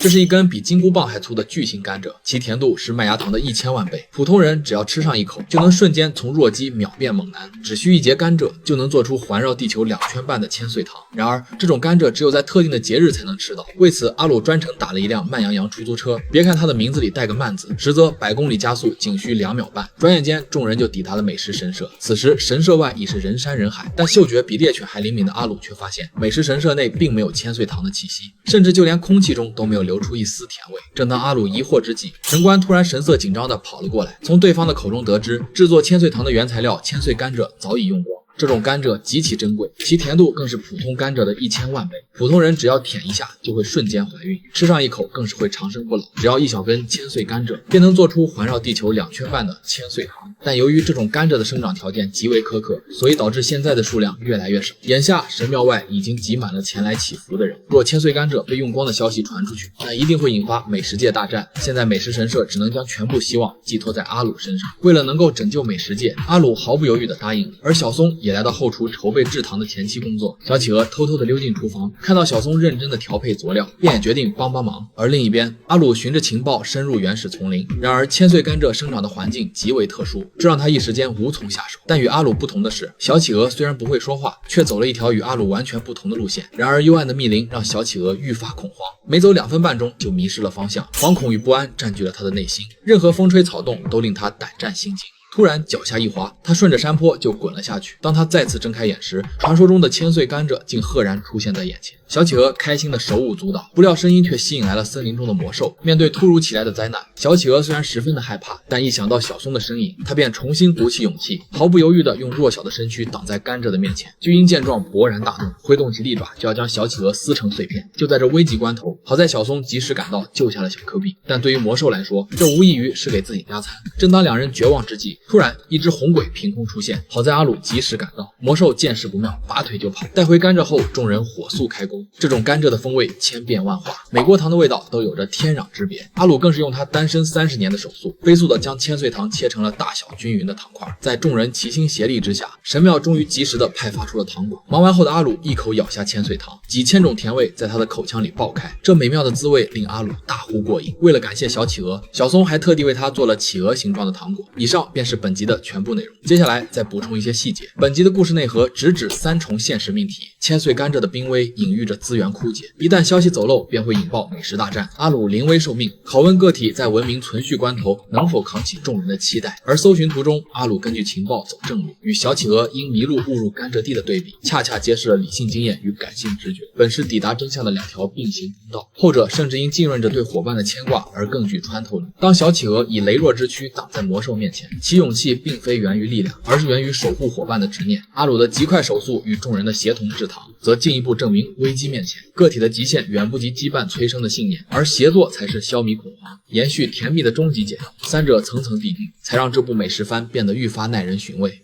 这是一根比金箍棒还粗的巨型甘蔗，其甜度是麦芽糖的1000万倍。普通人只要吃上一口，就能瞬间从弱鸡秒变猛男。只需一节甘蔗，就能做出环绕地球2圈半的千岁糖。然而，这种甘蔗只有在特定的节日才能吃到。为此，阿鲁专程打了一辆慢羊羊出租车。别看他的名字里带个慢字，实则100公里加速仅需2秒半。转眼间，众人就抵达了美食神社。此时，神社外已是人山人海，但嗅觉比猎犬还灵敏的阿鲁却发现，美食神社内并没有千岁糖的气息，甚至就连空气中都没有流出一丝甜味。正当阿鲁疑惑之际，神官突然神色紧张地跑了过来，从对方的口中得知，制作千岁糖的原材料千岁甘蔗早已用光。这种甘蔗极其珍贵，其甜度更是普通甘蔗的1000万倍。普通人只要舔一下就会瞬间怀孕，吃上一口更是会长生不老。只要一小根千岁甘蔗，便能做出环绕地球2圈半的千岁糖。但由于这种甘蔗的生长条件极为苛刻，所以导致现在的数量越来越少。眼下神庙外已经挤满了前来祈福的人。若千岁甘蔗被用光的消息传出去，那一定会引发美食界大战。现在美食神社只能将全部希望寄托在阿鲁身上。为了能够拯救美食界，阿鲁毫不犹豫地答应了。而小松也来到后厨筹备制糖的前期工作。小企鹅偷偷地溜进厨房，看到小松认真地调配佐料，便也决定帮忙。而另一边，阿鲁循着情报深入原始丛林。然而千岁甘蔗生长的环境极为特殊，这让他一时间无从下手。但与阿鲁不同的是，小企鹅虽然不会说话，却走了一条与阿鲁完全不同的路线。然而幽暗的密林让小企鹅愈发恐慌，没走2分半钟就迷失了方向，惶恐与不安占据了他的内心，任何风吹草动都令他胆战心惊。突然脚下一滑，他顺着山坡就滚了下去。当他再次睁开眼时，传说中的千岁甘蔗竟赫然出现在眼前。小企鹅开心的手舞足蹈，不料声音却吸引来了森林中的魔兽。面对突如其来的灾难，小企鹅虽然十分的害怕，但一想到小松的身影，他便重新鼓起勇气，毫不犹豫地用弱小的身躯挡在甘蔗的面前。巨鹰见状勃然大怒，挥动起利爪就要将小企鹅撕成碎片。就在这危急关头，好在小松及时赶到，救下了小科比。但对于魔兽来说，这无异于是给自己加餐。正当两人绝望之际，突然一只红鬼凭空出现，好在阿鲁及时赶到。魔兽见势不妙，拔腿就跑。带回甘蔗后，众人火速开工。这种甘蔗的风味千变万化，每锅糖的味道都有着天壤之别。阿鲁更是用他单身30年的手速，飞速地将千岁糖切成了大小均匀的糖块。在众人齐心协力之下，神庙终于及时地派发出了糖果。忙完后的阿鲁一口咬下千岁糖，几千种甜味在他的口腔里爆开，这美妙的滋味令阿鲁大呼过瘾。为了感谢小企鹅，小松还特地为他做了企鹅形状的糖果。以上便是本集的全部内容，接下来再补充一些细节。本集的故事内核直指3重现实命题。千岁甘蔗的濒危隐喻着资源枯竭，一旦消息走漏便会引爆美食大战。阿鲁临危受命，拷问个体在文明存续关头能否扛起众人的期待。而搜寻途中，阿鲁根据情报走正路，与小企鹅因迷路误入甘蔗地的对比，恰恰揭示了理性经验与感性直觉本是抵达真相的2条并行通道，后者甚至因浸润着对伙伴的牵挂而更具穿透力。当小企鹅以羸弱之躯挡在魔兽面前，其勇气并非源于力量，而是源于守护伙伴的执念。阿鲁的极快手速与众人的协同制糖，则进一步证明危机面前，个体的极限远不及羁绊催生的信念，而协作才是消弭恐慌、延续甜蜜的终极解药。3者层层递进，才让这部美食番变得愈发耐人寻味。